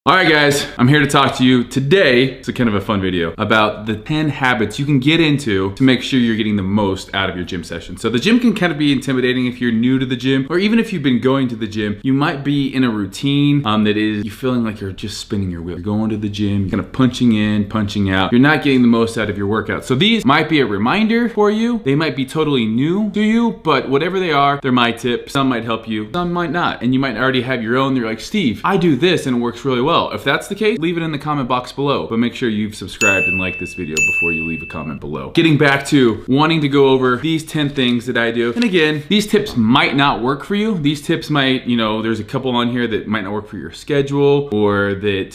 All right guys, I'm here to talk to you today. It's a kind of a fun video about the 10 habits you can get into to make sure you're getting the most out of your gym session. So the gym can kind of be intimidating if you're new to the gym, or even if you've been going to the gym. You might be in a routine that is you feeling like you're just spinning your wheel. You're going to the gym, kind of punching in, punching out. You're not getting the most out of your workout. So these might be a reminder for you. They might be totally new to you, but whatever they are, they're my tips. Some might help you, some might not. And you might already have your own. You're like, Steve, I do this and it works really well. If that's the case, leave it in the comment box below, but make sure you've subscribed and liked this video before you leave a comment below. Getting back to wanting to go over these 10 things that I do. And again, these tips might not work for you. These tips might, there's a couple on here that might not work for your schedule, or that,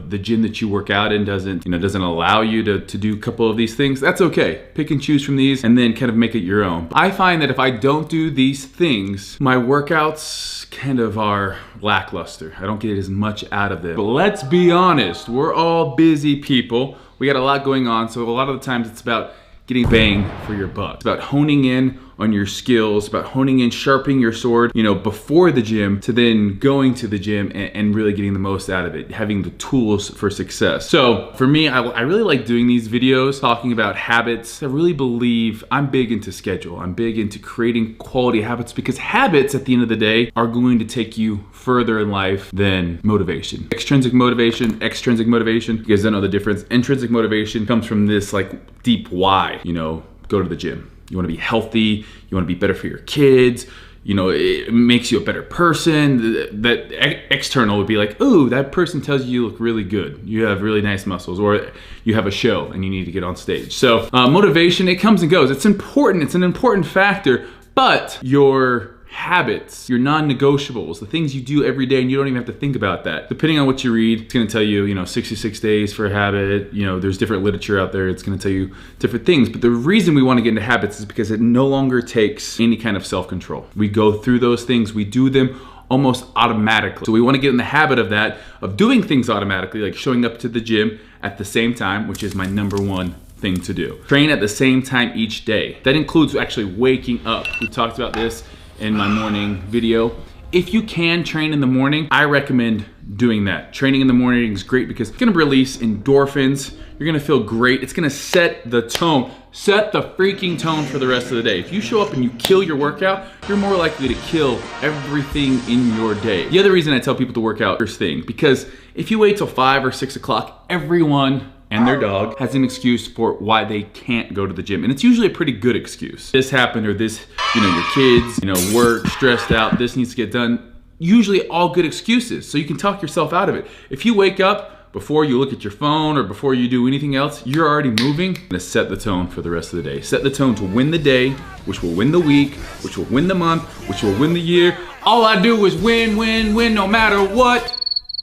the gym that you work out in doesn't allow you to do a couple of these things. That's okay. Pick and choose from these and then kind of make it your own. I find that if I don't do these things, my workouts kind of are lackluster. I don't get as much out of them. But let's be honest, we're all busy people. We got a lot going on, so a lot of the times it's about getting bang for your buck. It's about honing in on your skills, about honing in, sharpening your sword, before the gym, to then going to the gym and really getting the most out of it, having the tools for success. So for me, I really like doing these videos, talking about habits. I really believe I'm big into schedule. I'm big into creating quality habits, because habits at the end of the day are going to take you further in life than motivation. Extrinsic motivation, extrinsic motivation, you guys don't know the difference. Intrinsic motivation comes from this like deep why, go to the gym. You wanna be healthy, you wanna be better for your kids, it makes you a better person. That external would be like, ooh, that person tells you look really good. You have really nice muscles, or you have a show and you need to get on stage. So motivation, it comes and goes. It's important, it's an important factor, but your habits, your non-negotiables, the things you do every day, and you don't even have to think about that. Depending on what you read, it's gonna tell you, 66 days for a habit. There's different literature out there. It's gonna tell you different things. But the reason we wanna get into habits is because it no longer takes any kind of self-control. We go through those things, we do them almost automatically. So we wanna get in the habit of that, of doing things automatically, like showing up to the gym at the same time, which is my #1 thing to do. Train at the same time each day. That includes actually waking up. We talked about this in my morning video. If you can train in the morning, I recommend doing that. Training in the morning is great because it's gonna release endorphins. You're gonna feel great. It's gonna set the tone. Set the freaking tone for the rest of the day. If you show up and you kill your workout, you're more likely to kill everything in your day. The other reason I tell people to work out first thing, because if you wait till 5 or 6 o'clock, everyone and their dog has an excuse for why they can't go to the gym. And it's usually a pretty good excuse. This happened, or this, your kids, work, stressed out, this needs to get done. Usually all good excuses, so you can talk yourself out of it. If you wake up before you look at your phone or before you do anything else, you're already moving. To set the tone for the rest of the day. Set the tone to win the day, which will win the week, which will win the month, which will win the year. All I do is win, win, win, no matter what.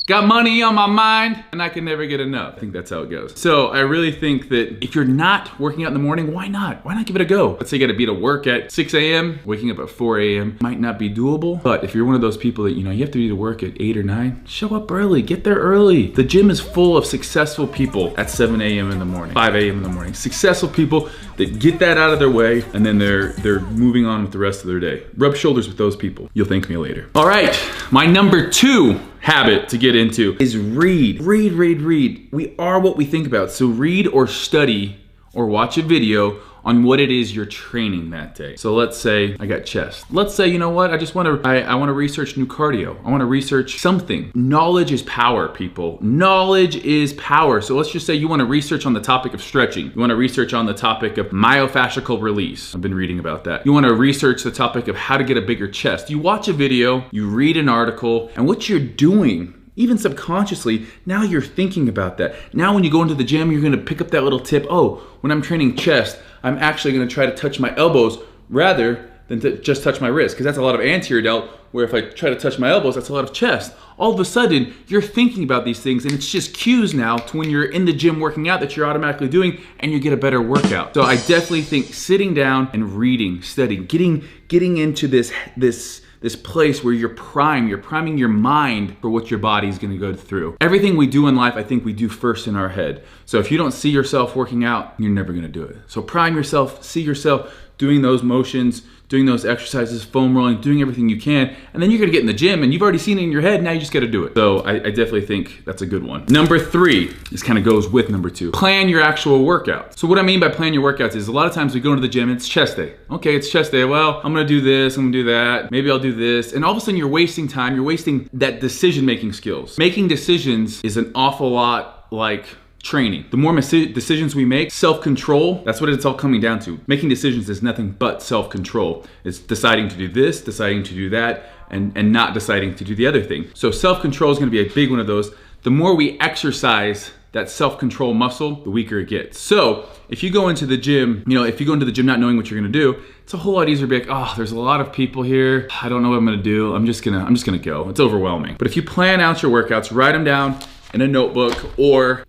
Got money on my mind, and I can never get enough. I think that's how it goes. So I really think that if you're not working out in the morning, why not? Why not give it a go? Let's say you gotta be to work at 6 a.m., waking up at 4 a.m. might not be doable, but if you're one of those people that, you have to be to work at 8 or 9, show up early, get there early. The gym is full of successful people at 7 a.m. in the morning, 5 a.m. in the morning. Successful people that get that out of their way, and then they're moving on with the rest of their day. Rub shoulders with those people. You'll thank me later. All right, my #2 habit to get into is read. Read, read, read. We are what we think about. So read or study or watch a video on what it is you're training that day. So let's say I got chest. Let's say, I want to research new cardio. I want to research something. Knowledge is power, people. Knowledge is power. So let's just say you want to research on the topic of stretching. You want to research on the topic of myofascial release. I've been reading about that. You want to research the topic of how to get a bigger chest. You watch a video, you read an article, and what you're doing, even subconsciously, now you're thinking about that. Now when you go into the gym, you're gonna pick up that little tip. Oh, when I'm training chest, I'm actually gonna try to touch my elbows rather than to just touch my wrist, because that's a lot of anterior delt, where if I try to touch my elbows, that's a lot of chest. All of a sudden, you're thinking about these things, and it's just cues now to when you're in the gym working out that you're automatically doing, and you get a better workout. So I definitely think sitting down and reading, studying, getting into this place where you're priming your mind for what your body's gonna go through. Everything we do in life, I think we do first in our head. So if you don't see yourself working out, you're never gonna do it. So prime yourself, see yourself doing those motions, doing those exercises, foam rolling, doing everything you can, and then you're gonna get in the gym and you've already seen it in your head, now you just gotta do it. So I definitely think that's a good one. Number 3, this kind of goes with number 2. Plan your actual workout. So what I mean by plan your workouts is a lot of times we go into the gym and it's chest day. Okay, it's chest day. Well, I'm gonna do this, I'm gonna do that, maybe I'll do this. And all of a sudden you're wasting time, you're wasting that decision-making skills. Making decisions is an awful lot like training. The more decisions we make, self-control, that's what it's all coming down to. Making decisions is nothing but self-control. It's deciding to do this, deciding to do that, and not deciding to do the other thing. So self-control is gonna be a big one of those. The more we exercise that self-control muscle, the weaker it gets. So if you go into the gym, if you go into the gym not knowing what you're gonna do, it's a whole lot easier to be like, oh, there's a lot of people here. I don't know what I'm gonna do. I'm just gonna go. It's overwhelming. But if you plan out your workouts, write them down in a notebook, or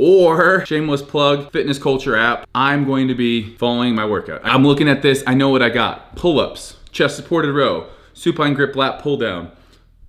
shameless plug, fitness culture app, I'm going to be following my workout. I'm looking at this, I know what I got. Pull-ups, chest supported row, supine grip lat pull down,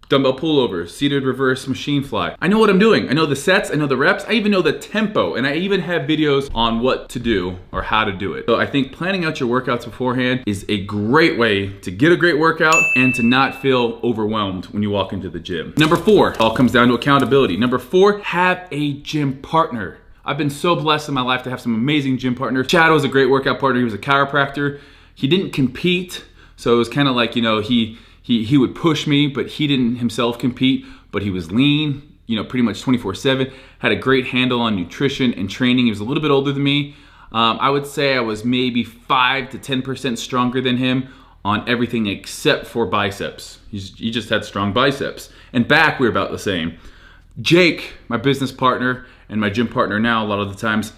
dumbbell pullovers, seated reverse machine fly. I know what I'm doing. I know the sets, I know the reps, I even know the tempo, and I even have videos on what to do or how to do it. So I think planning out your workouts beforehand is a great way to get a great workout and to not feel overwhelmed when you walk into the gym. Number 4, all comes down to accountability. Number 4, have a gym partner. I've been so blessed in my life to have some amazing gym partners. Chad was a great workout partner. He was a chiropractor. He didn't compete, so it was kind of like, he would push me, but he didn't himself compete, but he was lean, pretty much 24/7, had a great handle on nutrition and training. He was a little bit older than me. I would say I was maybe 5 to 10% stronger than him on everything except for biceps. He just had strong biceps. And back, we were about the same. Jake, my business partner and my gym partner now, a lot of the times,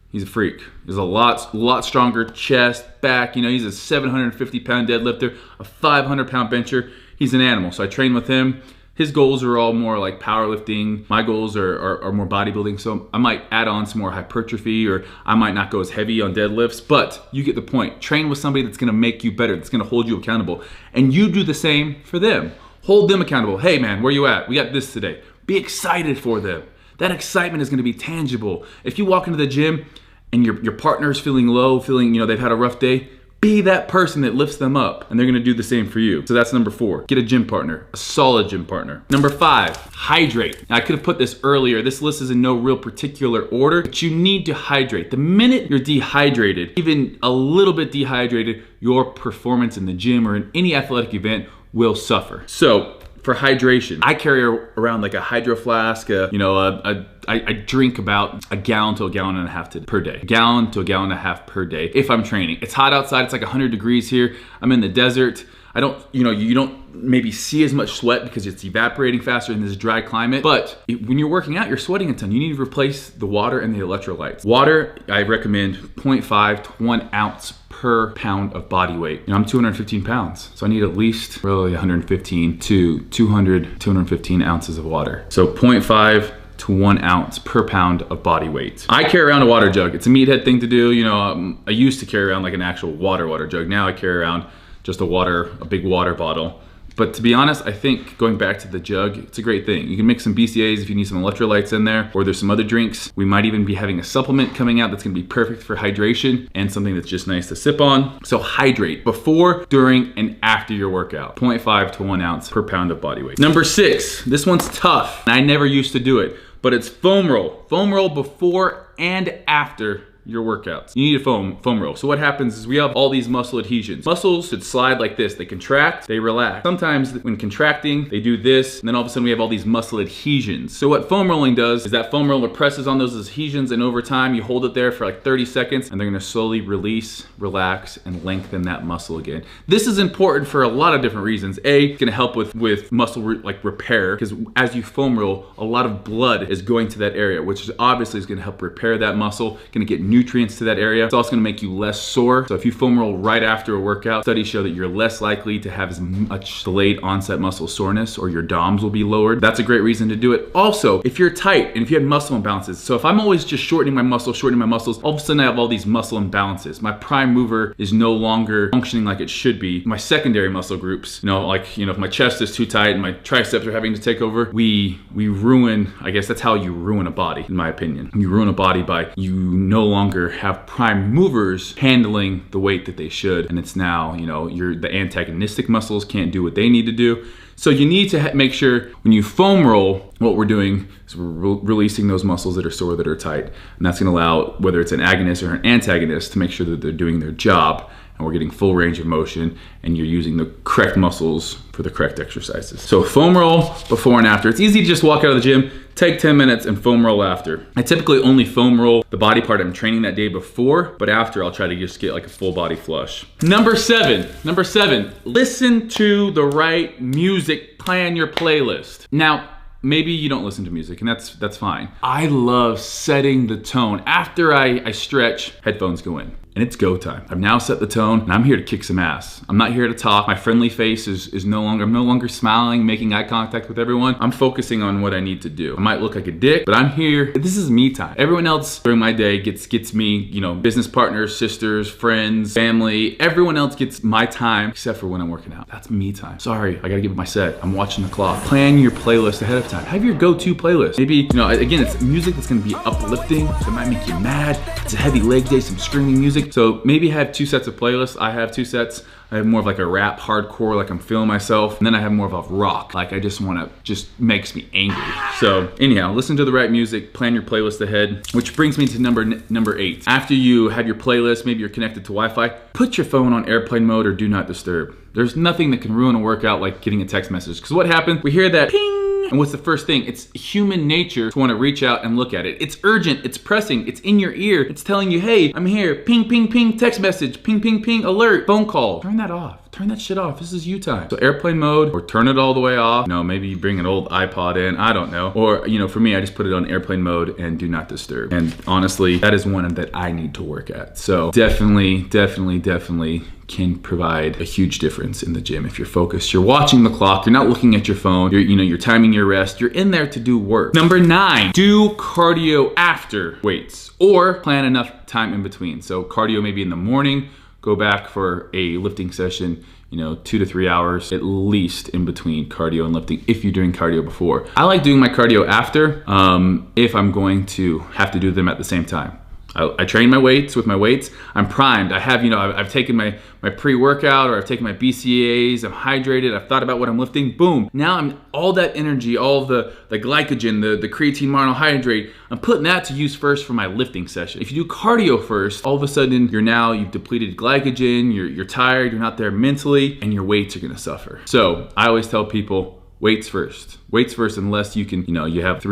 he's a freak. He's a lot stronger chest, back. He's a 750-pound deadlifter, a 500-pound bencher. He's an animal. So I train with him. His goals are all more like powerlifting. My goals are more bodybuilding. So I might add on some more hypertrophy, or I might not go as heavy on deadlifts, but you get the point. Train with somebody that's gonna make you better, that's gonna hold you accountable. And you do the same for them. Hold them accountable. Hey man, where you at? We got this today. Be excited for them. That excitement is gonna be tangible. If you walk into the gym and your partner's feeling low, feeling, they've had a rough day, be that person that lifts them up, and they're gonna do the same for you. So that's number 4. Get a gym partner, a solid gym partner. Number 5, hydrate. Now I could have put this earlier. This list is in no real particular order, but you need to hydrate. The minute you're dehydrated, even a little bit dehydrated, your performance in the gym or in any athletic event will suffer. So for hydration, I carry around like a hydro flask. I drink about a gallon to a gallon and a half per day. A gallon to a gallon and a half per day if I'm training. It's hot outside. It's like 100 degrees here. I'm in the desert. You don't maybe see as much sweat because it's evaporating faster in this dry climate. But when you're working out, you're sweating a ton. You need to replace the water and the electrolytes. Water, I recommend 0.5 to 1 ounce per pound of body weight. I'm 215 pounds, so I need at least really 115 to 215 ounces of water. So 0.5 to 1 ounce per pound of body weight. I carry around a water jug. It's a meathead thing to do. I used to carry around like an actual water jug. Now I carry around just a big water bottle. But to be honest, I think going back to the jug, it's a great thing. You can mix some BCAAs if you need some electrolytes in there, or there's some other drinks. We might even be having a supplement coming out that's gonna be perfect for hydration and something that's just nice to sip on. So hydrate before, during, and after your workout. 0.5 to 1 ounce per pound of body weight. Number 6, this one's tough. I never used to do it, but it's foam roll. Foam roll before and after your workouts. You need a foam roll. So what happens is we have all these muscle adhesions. Muscles should slide like this. They contract, they relax. Sometimes when contracting, they do this, and then all of a sudden we have all these muscle adhesions. So what foam rolling does is that foam roller presses on those adhesions, and over time you hold it there for like 30 seconds, and they're gonna slowly release, relax, and lengthen that muscle again. This is important for a lot of different reasons. A, it's gonna help with muscle repair, because as you foam roll, a lot of blood is going to that area, which is obviously is gonna help repair that muscle, gonna get nutrients to that area. It's also gonna make you less sore. So if you foam roll right after a workout, studies show that you're less likely to have as much delayed onset muscle soreness, or your DOMs will be lowered. That's a great reason to do it. Also, if you're tight and if you have muscle imbalances, so if I'm always just shortening my muscles, all of a sudden I have all these muscle imbalances. My prime mover is no longer functioning like it should be. My secondary muscle groups, if my chest is too tight and my triceps are having to take over, we ruin, I guess that's how you ruin a body, in my opinion. You ruin a body by you no longer longer have prime movers handling the weight that they should. And it's now, the antagonistic muscles can't do what they need to do. So you need to make sure when you foam roll, what we're doing is we're releasing those muscles that are sore, that are tight. And that's gonna allow, whether it's an agonist or an antagonist, to make sure that they're doing their job and we're getting full range of motion and you're using the correct muscles for the correct exercises. So foam roll before and after. It's easy to just walk out of the gym, take 10 minutes and foam roll after. I typically only foam roll the body part I'm training that day before, but after I'll try to just get like a full body flush. Number seven, listen to the right music, plan your playlist. Now, maybe you don't listen to music and that's fine. I love setting the tone. After I stretch, headphones go in. And it's go time. I've now set the tone and I'm here to kick some ass. I'm not here to talk. My friendly face is no longer smiling, making eye contact with everyone. I'm focusing on what I need to do. I might look like a dick, but I'm here. This is me time. Everyone else during my day gets me, business partners, sisters, friends, family. Everyone else gets my time except for when I'm working out. That's me time. Sorry, I gotta give it my set. I'm watching the clock. Plan your playlist ahead of time. Have your go-to playlist. Maybe, again, it's music that's gonna be uplifting. That might make you mad. It's a heavy leg day, some screaming music. So maybe have 2 sets of playlists. I have 2 sets. I have more of like a rap, hardcore, like I'm feeling myself. And then I have more of a rock, like I just makes me angry. So anyhow, listen to the right music, plan your playlist ahead, which brings me to number 8. After you have your playlist, maybe you're connected to Wi-Fi, put your phone on airplane mode or do not disturb. There's nothing that can ruin a workout like getting a text message. Because what happens, we hear that ping, and what's the first thing? It's human nature to want to reach out and look at it. It's urgent, it's pressing, it's in your ear. It's telling you, hey, I'm here, ping, ping, ping, text message, ping, ping, ping, alert, phone call. Turn that off. Turn that shit off. This is you time. So airplane mode or turn it all the way off. Maybe you bring an old iPod in, I don't know. Or, for me, I just put it on airplane mode and do not disturb. And honestly, that is one that I need to work at. So definitely can provide a huge difference in the gym. If you're focused, you're watching the clock, you're not looking at your phone, you're timing your rest, you're in there to do work. Number 9, do cardio after weights or plan enough time in between. So cardio maybe in the morning, go back for a lifting session, 2 to 3 hours at least in between cardio and lifting if you're doing cardio before. I like doing my cardio after if I'm going to have to do them at the same time. I train my weights with my weights. I'm primed. I have, I've taken my pre-workout or I've taken my BCAAs. I'm hydrated. I've thought about what I'm lifting. Boom. Now I'm all that energy, all of the glycogen, the creatine monohydrate. I'm putting that to use first for my lifting session. If you do cardio first, all of a sudden you've depleted glycogen. You're tired. You're not there mentally, and your weights are gonna suffer. So I always tell people weights first. Weights first, unless you can, you have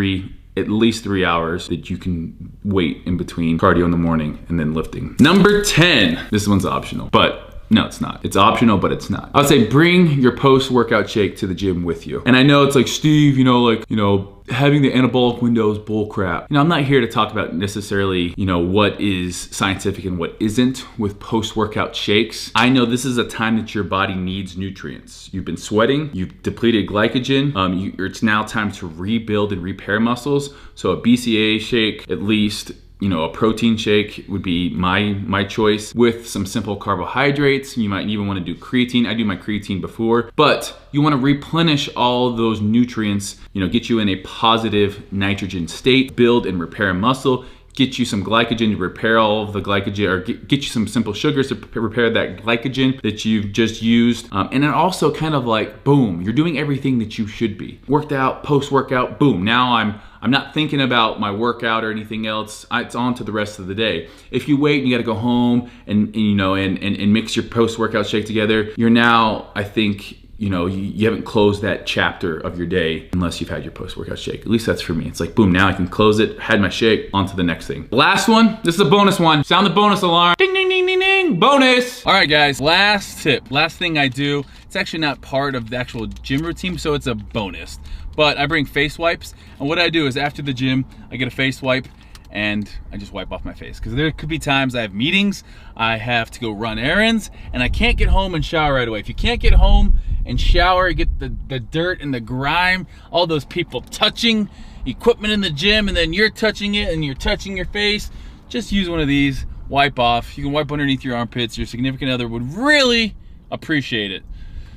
at least 3 hours that you can wait in between cardio in the morning and then lifting. Number 10, this one's optional, but no, it's not. It's optional, but it's not. I would say bring your post-workout shake to the gym with you. And I know it's like, Steve, having the anabolic window is bull crap. I'm not here to talk about necessarily, what is scientific and what isn't with post-workout shakes. I know this is a time that your body needs nutrients. You've been sweating, you've depleted glycogen. It's now time to rebuild and repair muscles. So a BCAA shake, at least, a protein shake would be my choice with some simple carbohydrates. You might even want to do creatine. I do my creatine before, but you want to replenish all those nutrients, get you in a positive nitrogen state, build and repair muscle, get you some glycogen to repair all of the glycogen, or get you some simple sugars to repair that glycogen that you've just used. And then also kind of like, boom, you're doing everything that you should be. Worked out, post-workout, boom, now I'm not thinking about my workout or anything else. It's on to the rest of the day. If you wait and you gotta go home and mix your post-workout shake together, you're now, I think, you haven't closed that chapter of your day unless you've had your post-workout shake. At least that's for me. It's like, boom, now I can close it, had my shake, on to the next thing. Last one, this is a bonus one. Sound the bonus alarm. Ding, ding, ding, ding, ding, bonus. All right, guys, last tip, last thing I do. It's actually not part of the actual gym routine, so it's a bonus. But I bring face wipes, and what I do is after the gym, I get a face wipe, and I just wipe off my face. Because there could be times I have meetings, I have to go run errands, and I can't get home and shower right away. If you can't get home and shower, you get the dirt and the grime, all those people touching equipment in the gym, and then you're touching it and you're touching your face. Just use one of these, wipe off. You can wipe underneath your armpits. Your significant other would really appreciate it.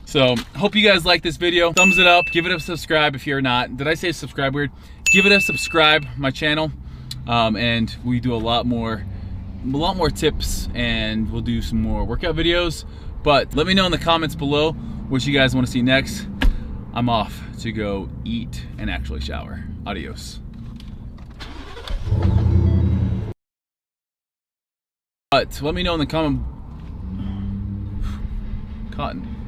So, hope you guys like this video. Thumbs it up, give it a subscribe if you're not. Did I say subscribe weird? Give it a subscribe, my channel. And we do a lot more lot more tips, and we'll do some more workout videos. But let me know in the comments below what you guys want to see next. I'm off to go eat and actually shower. Adios. But let me know in the comment. Cotton.